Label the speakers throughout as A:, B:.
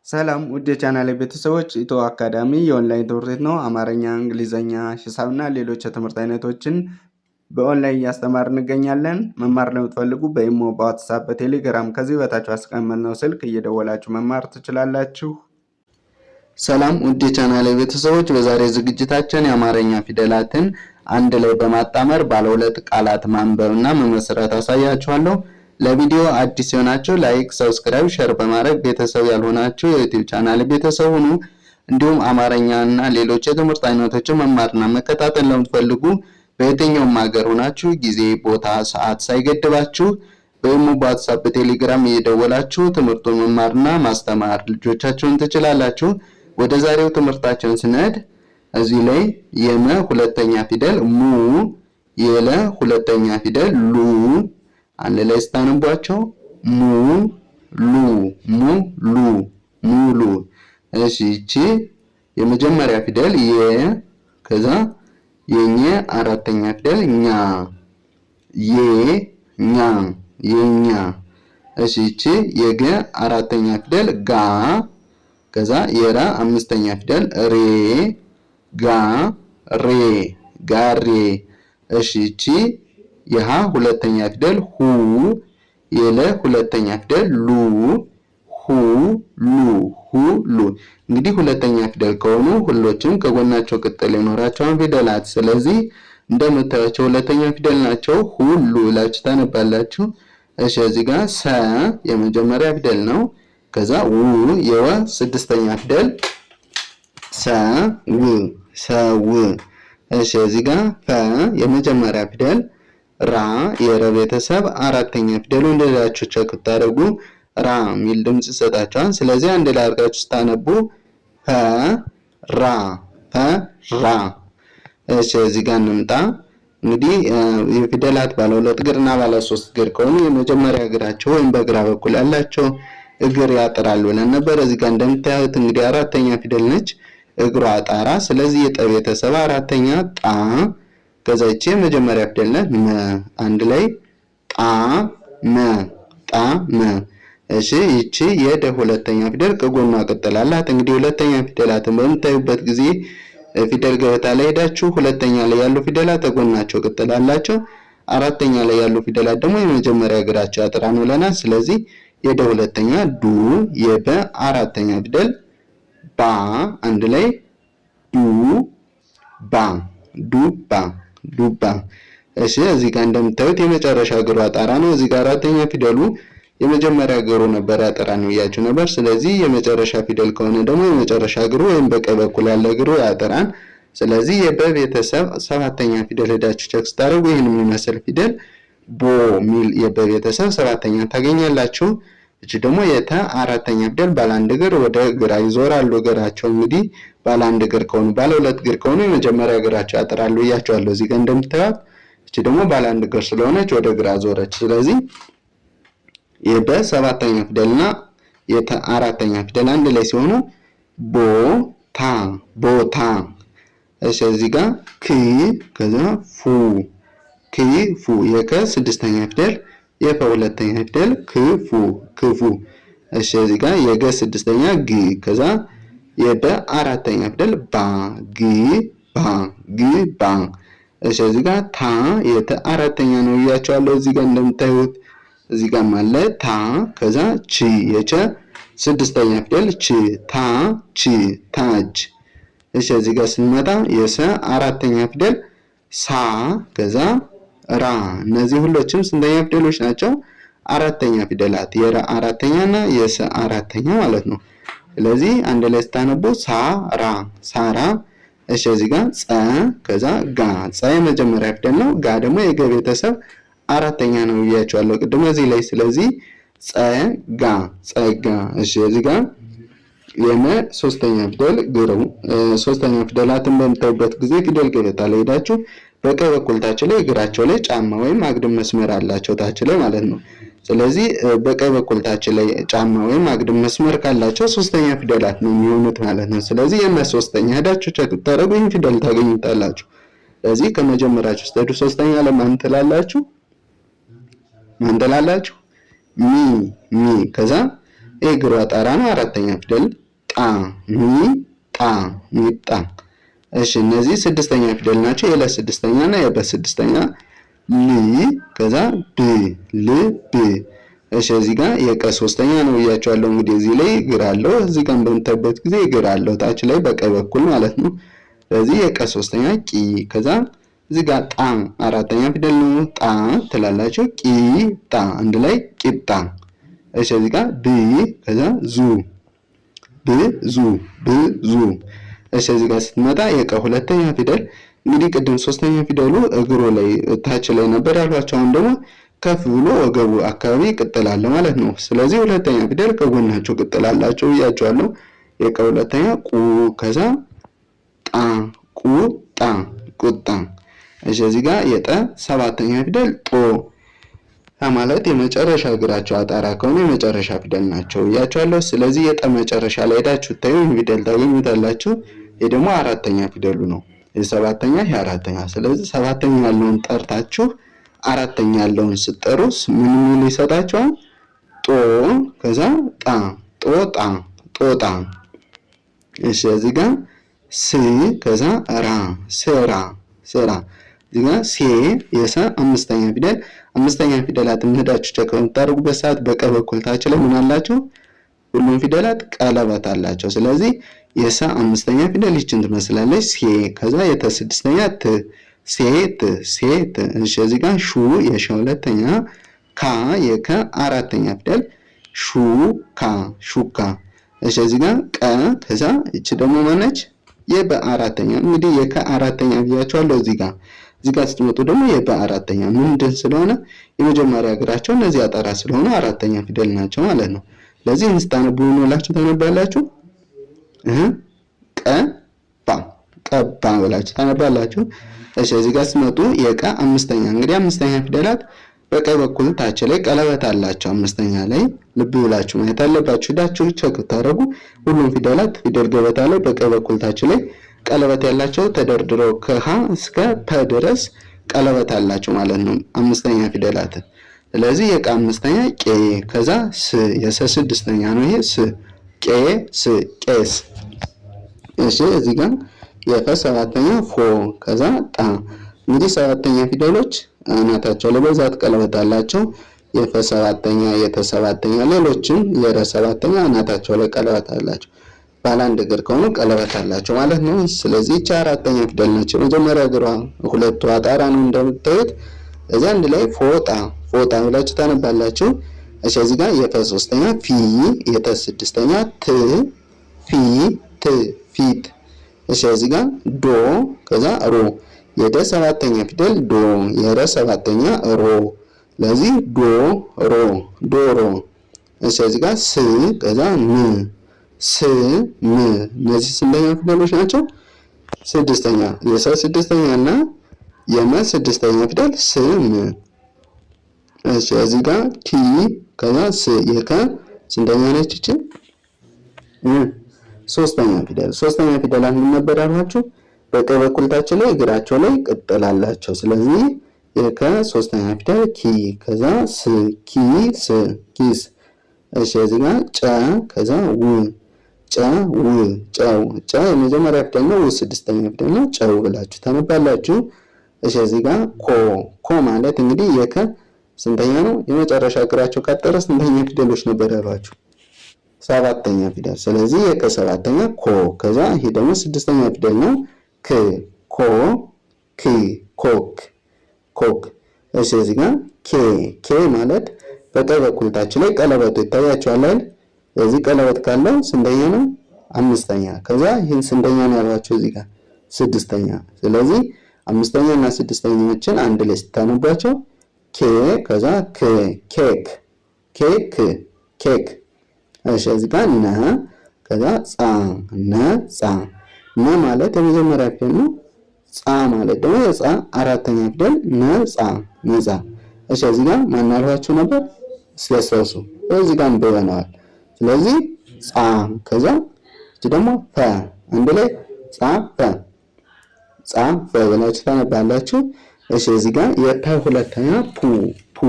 A: ሰላም ውድ የቻናሌ ቤተሰቦች፣ ኢትዮ አካዳሚ የኦንላይን ትምህርት ቤት ነው። አማርኛ፣ እንግሊዘኛ፣ ሂሳብና ሌሎች የትምህርት አይነቶችን በኦንላይን እያስተማር እንገኛለን። መማር ለምትፈልጉ በኢሞ፣ በዋትሳፕ፣ በቴሌግራም ከዚህ በታች አስቀመጥነው ስልክ እየደወላችሁ መማር ትችላላችሁ። ሰላም ውድ የቻናሌ ቤተሰቦች፣ በዛሬ ዝግጅታችን የአማርኛ ፊደላትን አንድ ላይ በማጣመር ባለ ሁለት ቃላት ማንበብና መመስረት አሳያችኋለሁ። ለቪዲዮ አዲስ የሆናችሁ ላይክ፣ ሰብስክራይብ፣ ሼር በማድረግ ቤተሰብ ያልሆናችሁ የዩቲዩብ ቻናል ቤተሰብ ሁኑ። እንዲሁም አማርኛና ሌሎች የትምህርት አይነቶችን መማርና መከታተል ለምትፈልጉ በየትኛውም ሀገር ሆናችሁ ጊዜ፣ ቦታ፣ ሰዓት ሳይገድባችሁ በኢሞ፣ በዋትስአፕ፣ በቴሌግራም እየደወላችሁ ትምህርቱን መማርና ማስተማር ልጆቻችሁን ትችላላችሁ። ወደ ዛሬው ትምህርታችን ስንሄድ እዚህ ላይ የመ ሁለተኛ ፊደል ሙ፣ የለ ሁለተኛ ፊደል ሉ አንድ ላይ ስታነቧቸው ሙ ሉ ሙ ሉ ሙሉ። እሺ እቺ የመጀመሪያ ፊደል የ፣ ከዛ የኘ አራተኛ ፊደል ኛ፣ የ ኛ የኛ። እሺ እቺ የገ አራተኛ ፊደል ጋ፣ ከዛ የራ አምስተኛ ፊደል ሬ፣ ጋ ሬ ጋሬ። እሺ እቺ የሃ ሁለተኛ ፊደል ሁ፣ የለ ሁለተኛ ፊደል ሉ፣ ሁ ሉ ሁ ሉ። እንግዲህ ሁለተኛ ፊደል ከሆኑ ሁሎችም ከጎናቸው ቅጥል ይኖራቸዋል ፊደላት። ስለዚህ እንደምታዩቸው ሁለተኛ ፊደል ናቸው። ሁሉ ብላችሁ ታነባላችሁ። እሺ እዚህ ጋር ሰ የመጀመሪያ ፊደል ነው። ከዛ ው የወ ስድስተኛ ፊደል ሰ ው ሰው። እሺ እዚህ ጋር ፈ የመጀመሪያ ፊደል ራ የረ ቤተሰብ አራተኛ ፊደሉ እንደላችሁ ቸክ ታደርጉ ራ ሚል ድምጽ ይሰጣችኋል። ስለዚህ አንድ ላይ አድርጋችሁ ስታነቡ ፈ ራ ፈ ራ። እሺ እዚህ ጋር እንምጣ። እንግዲህ የፊደላት ባለ ሁለት እግርና ባለ ሶስት እግር ከሆኑ የመጀመሪያ እግራቸው ወይም በግራ በኩል ያላቸው እግር ያጥራሉ ብለን ነበር። እዚህ ጋር እንደምታዩት እንግዲህ አራተኛ ፊደል ነች፣ እግሯ ጣራ። ስለዚህ የጠ ቤተሰብ አራተኛ ጣ፣ ከዛ እቺ የመጀመሪያ ፊደል ናት መ፣ አንድ ላይ ጣ መ ጣ መ። እሺ እቺ የደ ሁለተኛ ፊደል ከጎኗ ቅጥል አላት። እንግዲህ ሁለተኛ ፊደላትን በምታዩበት ጊዜ ፊደል ገበታ ላይ ሄዳችሁ ሁለተኛ ላይ ያሉ ፊደላት ከጎናቸው ቅጥል አላቸው። አራተኛ ላይ ያሉ ፊደላት ደግሞ የመጀመሪያ እግራቸው ያጥራል ብለናል። ስለዚህ የደ ሁለተኛ ዱ፣ የበ አራተኛ ፊደል ባ፣ አንድ ላይ ዱ ባ ዱባ ዱባ። እሺ እዚህ ጋር እንደምታዩት የመጨረሻ እግሩ አጣራ ነው። እዚህ ጋር አራተኛ ፊደሉ የመጀመሪያ እግሩ ነበር ያጠራ ነው እያችሁ ነበር። ስለዚህ የመጨረሻ ፊደል ከሆነ ደግሞ የመጨረሻ እግሩ ወይም በቀኝ በኩል ያለ እግሩ ያጠራን። ስለዚህ የበ ቤተሰብ ሰባተኛ ፊደል ሄዳችሁ ቼክ ስታደርጉ ይህን የሚመስል ፊደል ቦ ሚል የበ ቤተሰብ ሰባተኛ ታገኛላችሁ። እቺ ደግሞ የተ አራተኛ ፊደል ባለ አንድ እግር ወደ ግራ ይዞራሉ። እግራቸው እንግዲህ ባለ አንድ እግር ከሆኑ ባለ ሁለት እግር ከሆኑ የመጀመሪያ እግራቸው ያጠራሉ እያቸዋለሁ። እዚህ ጋር እንደምታዩት እቺ ደግሞ ባለ አንድ እግር ስለሆነች ወደ ግራ ዞረች። ስለዚህ የበ ሰባተኛ ፊደልና የተ አራተኛ ፊደል አንድ ላይ ሲሆኑ ቦታ ቦታ። እሺ እዚህ ጋር ክ፣ ከዛ ፉ ክፉ። የከ ስድስተኛ ፊደል የፈ ሁለተኛ ፊደል ክፉ ክፉ። እሺ እዚህ ጋር የገ ስድስተኛ ግ፣ ከዛ የበ አራተኛ ፊደል ባ ግ ባ ግ ባ። እሺ እዚህ ጋር ታ የተ አራተኛ ነው እያቸዋለሁ። እዚህ ጋር እንደምታዩት እዚህ ጋር ማለት ታ፣ ከዛ ቺ የቸ ስድስተኛ ፊደል ቺ ታ ቺ ታች። እሺ እዚህ ጋር ስንመጣ የሰ አራተኛ ፊደል ሳ፣ ከዛ ራ። እነዚህ ሁሎችም ስንተኛ ፊደሎች ናቸው? አራተኛ ፊደላት። የራ አራተኛ እና የሰ አራተኛ ማለት ነው። ስለዚህ አንድ ላይ ስታነቡ ሳራ ሳራ። እሺ እዚህ ጋር ጸ፣ ከዛ ጋ። ጸ የመጀመሪያ ፊደል ነው። ጋ ደግሞ የገ ቤተሰብ አራተኛ ነው ብያቸዋለሁ ቅድም እዚህ ላይ። ስለዚህ ጸጋ ጸጋ። እሺ እዚህ ጋር የመ ሶስተኛ ፊደል ግሩ። ሶስተኛ ፊደላትን በምታዩበት ጊዜ ፊደል ገበታ ላይ ሄዳችሁ በቀኝ በኩል ታች ላይ እግራቸው ላይ ጫማ ወይም አግድም መስመር አላቸው ታች ላይ ማለት ነው። ስለዚህ በቀኝ በኩል ታች ላይ ጫማ ወይም አግድም መስመር ካላቸው ሶስተኛ ፊደላት ነው የሚሆኑት ማለት ነው። ስለዚህ የመ ሶስተኛ ሄዳችሁ ቼክ ታደርጉ ይህን ፊደል ታገኙታላችሁ። ስለዚህ ከመጀመሪያችሁ ስትሄዱ ሶስተኛ ለማን ትላላችሁ? ማን ትላላችሁ? ሚ ሚ። ከዛ የእግሯ ጣራ ነው። አራተኛ ፊደል ጣ ሚ ጣ ሚጣ። እሺ እነዚህ ስድስተኛ ፊደል ናቸው። የለ ስድስተኛ እና የበ ስድስተኛ ል ከዛ ብ ል ብ። እሺ እዚህ ጋር የቀ ሶስተኛ ነው ብያቸዋለሁ። እንግዲህ እዚህ ላይ እግር አለው። እዚህ ጋር በምታዩበት ጊዜ እግር አለው ታች ላይ በቀኝ በኩል ማለት ነው። ስለዚህ የቀ ሶስተኛ ቂ ከዛ እዚህ ጋር ጣ አራተኛ ፊደል ነው። ጣ ትላላችሁ ቂ ጣ አንድ ላይ ቂጣ። እሺ እዚህ ጋር ብ ከዛ ዙ ብ ዙ ብ ዙ። እሺ እዚህ ጋር ስትመጣ የቀ ሁለተኛ ፊደል እንግዲህ ቅድም ሶስተኛ ፊደሉ እግሩ ላይ ታች ላይ ነበር ያልኳቸው። አሁን ደግሞ ከፍ ብሎ ወገቡ አካባቢ ቅጥል አለ ማለት ነው። ስለዚህ ሁለተኛ ፊደል ከጎናቸው ቅጥል አላቸው ብያቸዋለሁ። የቀ ሁለተኛ ቁ ከዛ ጣ ቁ ጣ ቁጣ። እሺ እዚህ ጋር የጠ ሰባተኛ ፊደል ጦ ማለት የመጨረሻ እግራቸው አጣራ ከሆነ የመጨረሻ ፊደል ናቸው ብያቸዋለሁ። ስለዚህ የጠ መጨረሻ ላይ ሄዳችሁ ታዩ ፊደል ታገኙታላችሁ። ይሄ ደግሞ አራተኛ ፊደሉ ነው። የሰባተኛ ይሄ አራተኛ። ስለዚህ ሰባተኛ ያለውን ጠርታችሁ አራተኛ ያለውን ስትጠሩስ ምን ምን ይሰጣችኋል? ጦ ከዛ ጣ ጦጣ ጦጣ። እሺ እዚህ ጋር ስ ከዛ ራ ስራ ስራ። እዚህ ጋር ሴ የሰ አምስተኛ ፊደል። አምስተኛ ፊደላትን ሄዳችሁ ቸክ በምታደርጉበት ሰዓት በቀ በኩል ታች ላይ ምን አላችሁ? ሁሉም ፊደላት ቀለበት አላቸው። ስለዚህ የሰ አምስተኛ ፊደል ይችን ትመስላለች ሴ። ከዛ የተ ስድስተኛ ት ሴት ሴት። እሺ እዚህ ጋር ሹ የሸ ሁለተኛ ካ የከ አራተኛ ፊደል ሹካ ሹካ። እሺ እዚህ ጋር ቀ ከዛ እቺ ደግሞ ማነች? የበ አራተኛ። እንግዲህ የከ አራተኛ ብያቸዋለሁ። እዚህ ጋር ስትመጡ ደግሞ የበ አራተኛ ምንድን ስለሆነ የመጀመሪያ እግራቸው እነዚህ አጠራ ስለሆነ አራተኛ ፊደል ናቸው ማለት ነው። ለዚህ እንስታነቡ ብላችሁ ታነባላችሁ። ቀባ ብላችሁ ታነባላችሁ። እሺ እዚህ ጋር ስትመጡ የቀ አምስተኛ። እንግዲህ አምስተኛ ፊደላት በቀኝ በኩል ታች ላይ ቀለበት አላቸው። አምስተኛ ላይ ልብ ብላችሁ ማየት አለባችሁ። ሄዳችሁ ቸክ ታደርጉ ሁሉም ፊደላት ፊደል ገበታ ላይ በቀኝ በኩል ታች ላይ ቀለበት ያላቸው ተደርድረው ከሀ እስከ ፐ ድረስ ቀለበት አላቸው ማለት ነው አምስተኛ ፊደላት። ስለዚህ የቀ አምስተኛ ቄ ከዛ ስ የሰ ስድስተኛ ነው። ይሄ ስ ቄ ስ ቄስ። እሺ እዚህ ጋር የፈ ሰባተኛ ፎ ከዛ ጣ። እንግዲህ ሰባተኛ ፊደሎች አናታቸው ላይ በዛት ቀለበት አላቸው። የፈ ሰባተኛ የተ ሰባተኛ ሌሎችም የረ ሰባተኛ አናታቸው ላይ ቀለበት አላቸው። ባለ አንድ እግር ከሆኑ ቀለበት አላቸው ማለት ነው። ስለዚህ እቺ አራተኛ ፊደል ናቸው። መጀመሪያ እግሯ ሁለቱ አጣራ ነው እንደምታዩት። እዚህ አንድ ላይ ፎጣ ፎጣ ብላችሁ ታነባላችሁ። እሺ እዚህ ጋር የፈ ሶስተኛ ፊ የተ ስድስተኛ ት ፊ ት ፊት። እሺ እዚህ ጋር ዶ ከዛ ሮ የደ ሰባተኛ ፊደል ዶ የረ ሰባተኛ ሮ። ለዚህ ዶ ሮ ዶሮ። እሺ እዚህ ጋር ስ ከዛ ም ስ ም። እነዚህ ስንተኛ ፊደሎች ናቸው? ስድስተኛ። የሰ ስድስተኛ እና የመ ስድስተኛ ፊደል ስም። እሺ እዚህ ጋር ኪ ከዛ ስ የከ ስንተኛ ነች እቺ? ሶስተኛ ፊደል። ሶስተኛ ፊደላት ምን ነበር ያልኳችሁ? በቀኝ በኩል ታች ላይ እግራቸው ላይ ቅጥል አላቸው። ስለዚህ የከ ሶስተኛ ፊደል ኪ ከዛ ስ ኪ ስ ኪስ። እሺ እዚህ ጋር ጨ ከዛ ው ጨ ው ጨው። ጨ የመጀመሪያ ፊደል ነው። ው ስድስተኛ ፊደል ነው። ጨው ብላችሁ ታነባላችሁ። እሺ እዚህ ጋር ኮ ኮ ማለት እንግዲህ የከ ስንተኛ ነው? የመጨረሻ እግራቸው ካጠረ ስንተኛ ፊደሎች ነበር ያሏችሁ? ሰባተኛ ፊደል። ስለዚህ የቀ ሰባተኛ ኮ ከዛ ይሄ ደግሞ ስድስተኛ ፊደል ነው ክ ኮ ክ ኮክ ኮክ። እሺ እዚህ ጋር ኬ ኬ ማለት በቀኝ በኩል ታች ላይ ቀለበቱ ይታያችኋል አይደል? እዚህ ቀለበት ካለው ስንተኛ ነው? አምስተኛ። ከዛ ይሄን ስንተኛ ነው ያሏችሁ? እዚህ ጋር ስድስተኛ። ስለዚህ አምስተኛ እና ስድስተኛዎችን አንድ ላይ ስታነቧቸው ኬ ከዛ ክ ኬክ ኬክ ኬክ። እሺ እዚህ ጋር ነ ከዛ ጻ ነ ጻ። ነ ማለት የመጀመሪያ ፊደል ነው። ጻ ማለት ደግሞ የጻ አራተኛ ፊደል ነጻ ነጻ። እሺ እዚህ ጋር ማን አልኋችሁ ነበር? ሲያስታውሱ እዚህ ጋር እንደሆነዋል። ስለዚህ ጻ ከዛ እቺ ደግሞ ፈ አንድ ላይ ጻፈ ጻፈ ብላችሁ ታነባላችሁ። እሺ እዚህ ጋር የፐ ሁለተኛ ፑ ፑ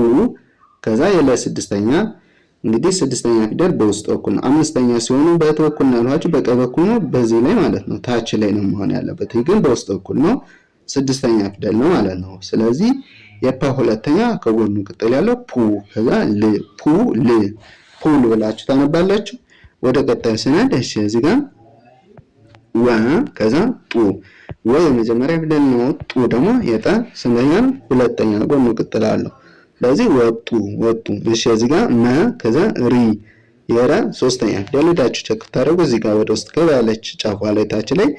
A: ከዛ የለ ስድስተኛ እንግዲህ ስድስተኛ ፊደል በውስጥ በኩል ነው። አምስተኛ ሲሆኑ በየት በኩል ነው ያልኋችሁ? በቀኝ በኩል ነው፣ በዚህ ላይ ማለት ነው። ታች ላይ ነው መሆን ያለበት። ይህ ግን በውስጥ በኩል ነው፣ ስድስተኛ ፊደል ነው ማለት ነው። ስለዚህ የፐ ሁለተኛ ከጎኑ ቅጥል ያለው ፑ፣ ከዛ ል፣ ፑ ል፣ ፑል ብላችሁ ታነባላችሁ። ወደ ቀጣዩ ስንሄድ እሺ እዚህ ጋር ወ ከዛ ጡ፣ ወ የመጀመሪያ ፊደል ነው። ጡ ደግሞ የጠ ስንተኛ ነው? ሁለተኛ ጎኑ ቅጥል አለው። ስለዚህ ወጡ ወጡ። እሺ እዚህ ጋር መ ከዛ ሪ፣ የረ ሶስተኛ ፊደል ሄዳችሁ ቸክ ታደርጉ። እዚህ ጋር ወደ ውስጥ ገባ ያለች ጫፏ ላይ ታች ላይ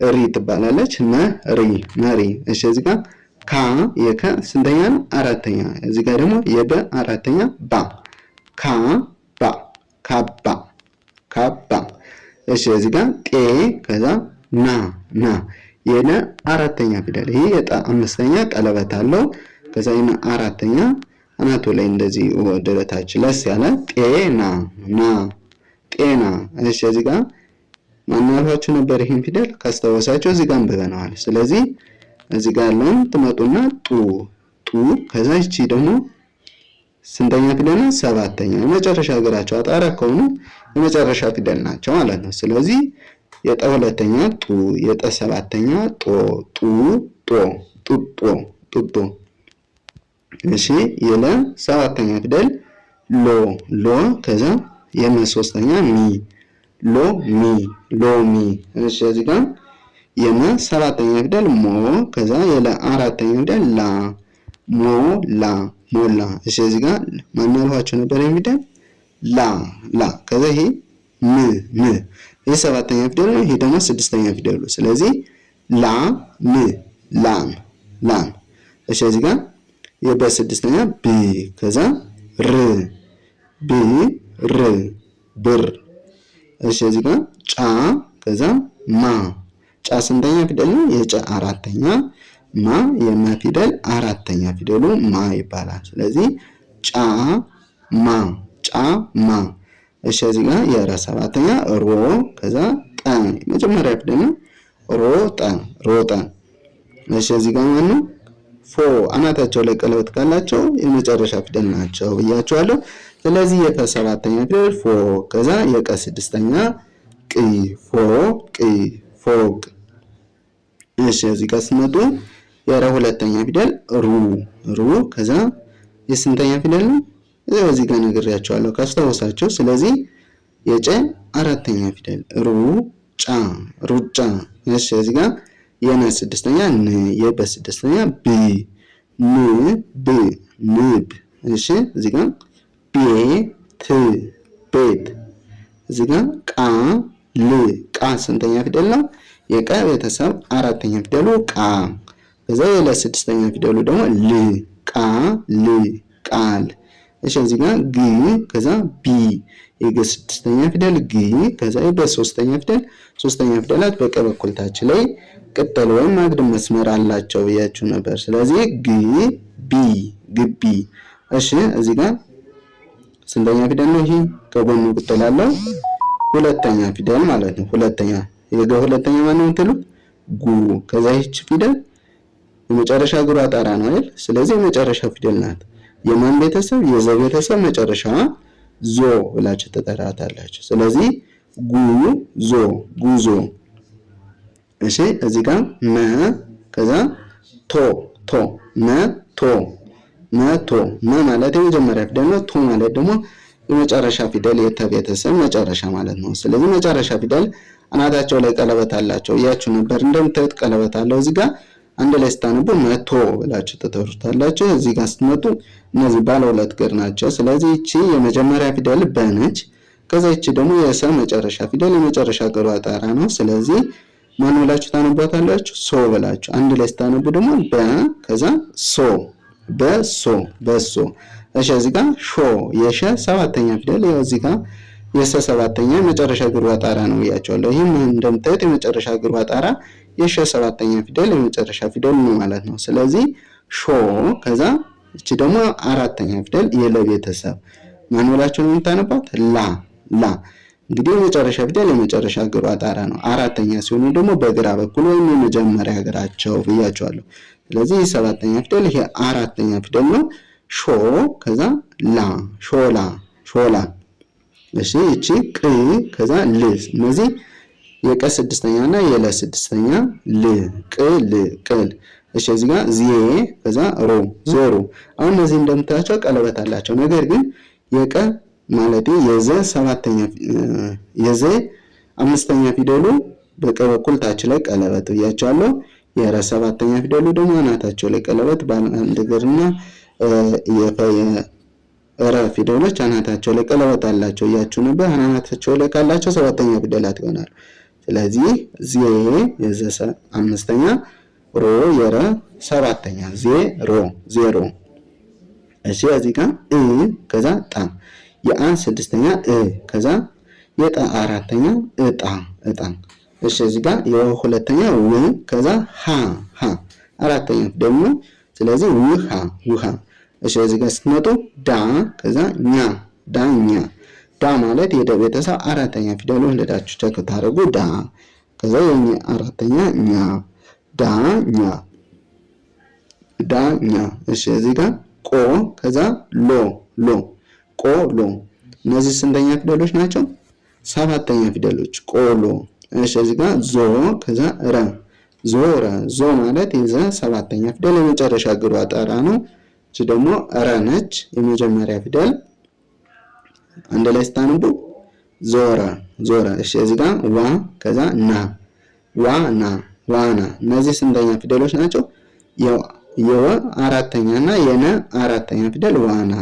A: ሪ ትባላለች። መሪ መሪ። እሺ እዚህ ጋር ካ የከ ስንተኛ ነው? አራተኛ። እዚህ ጋር ደግሞ የበ አራተኛ ባ፣ ካ ባ ካባ ካባ። እሺ እዚህ ጋር ጤ ከዛ ና ና፣ የነ አራተኛ ፊደል። ይሄ የጠ አምስተኛ ቀለበት አለው። ከዛ የነ አራተኛ አናቱ ላይ እንደዚህ ወደ ታች ለስ ያለ ጤና ና ጤና። እሺ እዚህ ጋር ማን ያልኋችሁ ነበር? ይሄን ፊደል ካስታወሳችሁ እዚህ ጋር አንብበናል። ስለዚህ እዚህ ጋር ያለውን ትመጡና ጡ ጡ፣ ከዛ እቺ ደግሞ ስንተኛ ፊደል ነው? ሰባተኛ። የመጨረሻ እግራቸው አጣራ ከሆኑ የመጨረሻ ፊደል ናቸው ማለት ነው። ስለዚህ የጠ ሁለተኛ ጡ፣ የጠ ሰባተኛ ጦ ጡ ጦ ጡጦ ጡጦ። እሺ የለ ሰባተኛ ፊደል ሎ ሎ፣ ከዛ የመ ሶስተኛ ሚ ሎ ሚ ሎሚ። እሺ እዚህ ጋር የመ ሰባተኛ ፊደል ሞ፣ ከዛ የለ አራተኛ ፊደል ላ ሞ ላ ሞላ። እሺ እዚህ ጋር ማን ያልኋችሁ ነበር? የሚደል ላ ላ፣ ከዛ ይሄ ም ም፣ ይሄ ሰባተኛ ፊደል ነው። ይሄ ደግሞ ስድስተኛ ፊደል ነው። ስለዚህ ላ ም ላም ላም። እሺ እዚህ ጋር የበስድስተኛ ብ፣ ከዛ ር ብ ር ብር። እሺ እዚህ ጋር ጫ ከዛ ማ፣ ጫ ስንተኛ ፊደል ነው? የጨ አራተኛ፣ ማ የመ ፊደል አራተኛ ፊደሉ ማ ይባላል። ስለዚህ ጫ ማ ጫ ማ። እሺ እዚህ ጋር የረ ሰባተኛ ሮ፣ ከዛ ጠ መጀመሪያ ፊደል ነው። ሮ ጠ ሮጠ። እሺ እዚህ ጋር ማነው? ፎ አናታቸው ላይ ቀለበት ካላቸው የመጨረሻ ፊደል ናቸው ብያቸዋለሁ። ስለዚህ የፈ ሰባተኛ ፊደል ፎ፣ ከዛ የቀ ስድስተኛ ቅ ፎ ቅ ፎቅ። እሺ እዚህ ጋር ስትመጡ የረ ሁለተኛ ፊደል ሩ ሩ፣ ከዛ የስንተኛ ፊደል ነው? እዚህ ጋር ነግሬያቸዋለሁ ካስታወሳቸው። ስለዚህ የጨ አራተኛ ፊደል ሩ ጫ ሩጫ። እሺ እዚህ ጋር የነ ስድስተኛ ን፣ የበ ስድስተኛ ብ ን ብ ንብ። እሺ እዚህ ጋር ቤት ቤት። እዚህ ጋር ቃ ል ቃ ስንተኛ ፊደል ነው? የቀ ቤተሰብ አራተኛ ፊደሉ ቃ፣ ከዛ የለ ስድስተኛ ፊደሉ ደግሞ ል ቃ ል ቃል። እሺ እዚህ ጋር ግ ከዛ ቢ፣ የገ ስድስተኛ ፊደል ግ፣ ከዛ የበ ሶስተኛ ፊደል። ሶስተኛ ፊደላት በቀ በኩል ታች ላይ ቅጠል ወይም አግድም መስመር አላቸው ብያችሁ ነበር። ስለዚህ ግ ቢ ግቢ። እሺ እዚህ ጋር ስንተኛ ፊደል ነው? ይሄ ከጎኑ ቅጠል አለው ሁለተኛ ፊደል ማለት ነው። ሁለተኛ የገ ሁለተኛ ማነው የምትሉት? ጉ። ከዛ ይህች ፊደል የመጨረሻ እግሯ ጣራ ነው አይደል? ስለዚህ የመጨረሻ ፊደል ናት። የማን ቤተሰብ? የዘ ቤተሰብ መጨረሻ ዞ ብላችሁ ተጠራታላችሁ። ስለዚህ ጉ ዞ ጉዞ። እሺ እዚህ ጋር መ ከዛ ቶ ቶ መቶ መቶ። መ ማለት የመጀመሪያ ፊደል ነው። ቶ ማለት ደግሞ የመጨረሻ ፊደል የተ ቤተሰብ መጨረሻ ማለት ነው። ስለዚህ መጨረሻ ፊደል አናታቸው ላይ ቀለበት አላቸው እያችሁ ነበር። እንደምታዩት ቀለበት አለው እዚህ ጋር። አንድ ላይ ስታነቡ መቶ ብላችሁ ተጠሩታላችሁ። እዚህ ጋር ስትመጡ እነዚህ ባለ ሁለት እግር ናቸው። ስለዚህ እቺ የመጀመሪያ ፊደል በነች። ከዛ እቺ ደግሞ የሰ መጨረሻ ፊደል የመጨረሻ እግሯ ጣራ ነው። ስለዚህ ማን ብላችሁ ታነቧታላችሁ? ሶ ብላችሁ። አንድ ላይ ስታነቡ ደግሞ በ ከዛ ሶ በሶ በሶ። እሺ እዚህ ጋር ሾ የሸ ሰባተኛ ፊደል ያው እዚህ ጋር የሰ ሰባተኛ የመጨረሻ እግሯ ጣራ ነው ብያቸዋለሁ። ይህም እንደምታዩት የመጨረሻ እግሯ ጣራ የሸ ሰባተኛ ፊደል የመጨረሻ ፊደል ነው ማለት ነው። ስለዚህ ሾ ከዛ እቺ ደግሞ አራተኛ ፊደል የለ ቤተሰብ ማን ብላችሁ ነው የምታነባት? ላ ላ። እንግዲህ የመጨረሻ ፊደል የመጨረሻ እግሯ ጣራ ነው። አራተኛ ሲሆኑ ደግሞ በግራ በኩል ወይም የመጀመሪያ እግራቸው ብያቸዋለሁ። ስለዚህ ሰባተኛ ፊደል ይሄ አራተኛ ፊደል ነው። ሾ ከዛ ላ ሾላ ሾላ። እሺ እቺ ቅ ከዛ ል እነዚህ የቀ ስድስተኛ እና የለ ስድስተኛ ል ቅል ቅል። እሺ እዚህ ጋር ዜ ከዛ ሮ ዞሮ። አሁን እነዚህ እንደምታያቸው ቀለበት አላቸው። ነገር ግን የቀ ማለት የዘ ሰባተኛ የዘ አምስተኛ ፊደሉ በቀ በኩል ታች ላይ ቀለበት ብያቸዋለሁ። የረ ሰባተኛ ፊደሉ ደግሞ አናታቸው ላይ ቀለበት በአንድ እግርና የረ ፊደሎች አናታቸው ላይ ቀለበት አላቸው እያችሁ ነበር። አናታቸው ላይ ካላቸው ሰባተኛ ፊደላት ይሆናሉ። ስለዚህ ዜ የዘ አምስተኛ ሮ የረ ሰባተኛ ዜሮ ዜሮ። እሺ እዚህ ጋር ከዛ ጣ የአ ስድስተኛ ከዛ የጣ አራተኛ እጣ እጣ። እሺ እዚህ ጋር የሁለተኛ ው ከዛ ሃ አራተኛ ደግሞ ስለዚህ ውሃ ውሃ። እሺ እዚህ ጋር ስትመጡ ዳ ከዛ ኛ ዳኛ። ዳ ማለት የደ ቤተሰብ አራተኛ ፊደሉ ወለዳችሁ ቸክ ታደርጉ ዳ ከዛ የኛ አራተኛ ኛ ዳኛ ዳኛ። እሺ እዚህ ጋር ቆ ከዛ ሎ ቆሎ። እነዚህ ስንተኛ ፊደሎች ናቸው? ሰባተኛ ፊደሎች ቆሎ። እሺ እዚህ ጋር ዞ ከዛ ረ ዞረ። ዞ ማለት የዘ ሰባተኛ ፊደል የመጨረሻ እግሯ ጠራ ነው። እቺ ደግሞ ረ ነች የመጀመሪያ ፊደል። አንድ ላይ ስታነቡ ዞረ ዞረ። እሺ እዚህ ጋር ዋ ከዛ ና ዋና ዋና። እነዚህ ስንተኛ ፊደሎች ናቸው? የወ አራተኛ እና የነ አራተኛ ፊደል ዋና።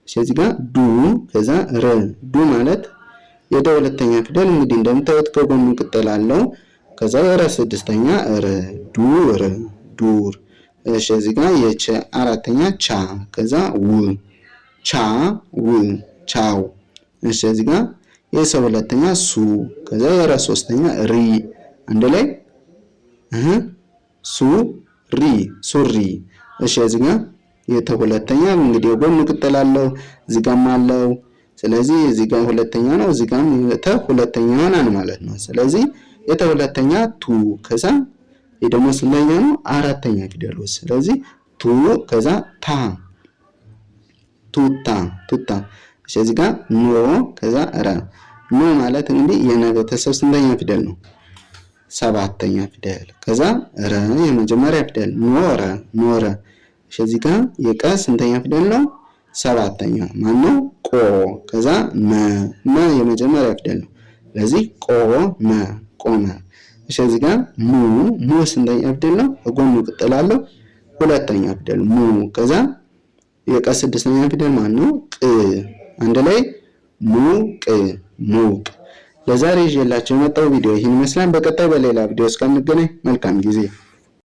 A: እዚህ ጋር ዱ ከዛ ረ ዱ ማለት የደ ሁለተኛ ፊደል እንግዲህ እንደምታዩት ከጎኑ ቅጠል አለው። ከዛ የረ ስድስተኛ ረ ዱር ዱር። እሺ እዚህ ጋር የቸ አራተኛ ቻ ከዛ ው ቻ ው ቻው። እሺ እዚህ ጋር የሰ ሁለተኛ ሱ ከዛ የረ ሶስተኛ ሪ አንድ ላይ ሱሪ ሱሪ። እሺ እዚህ ጋር የተ ሁለተኛ እንግዲህ የጎኑ ቅጠል አለው እዚህ ጋርም አለው። ስለዚህ እዚህ ጋር ሁለተኛ ነው እዚህ ጋርም የተ ሁለተኛ ይሆናል ማለት ነው። ስለዚህ የተ ሁለተኛ ቱ ከዛ ይሄ ደግሞ ስንተኛ ነው? አራተኛ ፊደል። ስለዚህ ቱ ከዛ ታ ቱታ ቱታ። እሺ እዚህ ጋር ኖ ከዛ ረ ኖ ማለት እንግዲህ የነ ቤተሰብ ስንተኛ ፊደል ነው? ሰባተኛ ፊደል። ከዛ ረ የመጀመሪያ ፊደል ኖረ ኖረ። እሺ እዚህ ጋር የቀ ስንተኛ ፊደል ነው? ሰባተኛ ማነው? ቆ ከዛ መ የመጀመሪያ ፊደል ነው። ስለዚህ ቆመ ቆመ። እሺ እዚህ ጋር ሙ ስንተኛ ፊደል ነው? ጎኑ ቅጠል አለው ሁለተኛ ፊደል ሙ። ከዛ የቀ ስድስተኛ ፊደል ማነው? ቅ አንድ ላይ ሙቅ ሙቅ። ለዛሬ ይዤላችሁ የመጣው ቪዲዮ ይህን ይመስላል። በቀጣይ በሌላ ቪዲዮ እስከምንገናኝ መልካም ጊዜ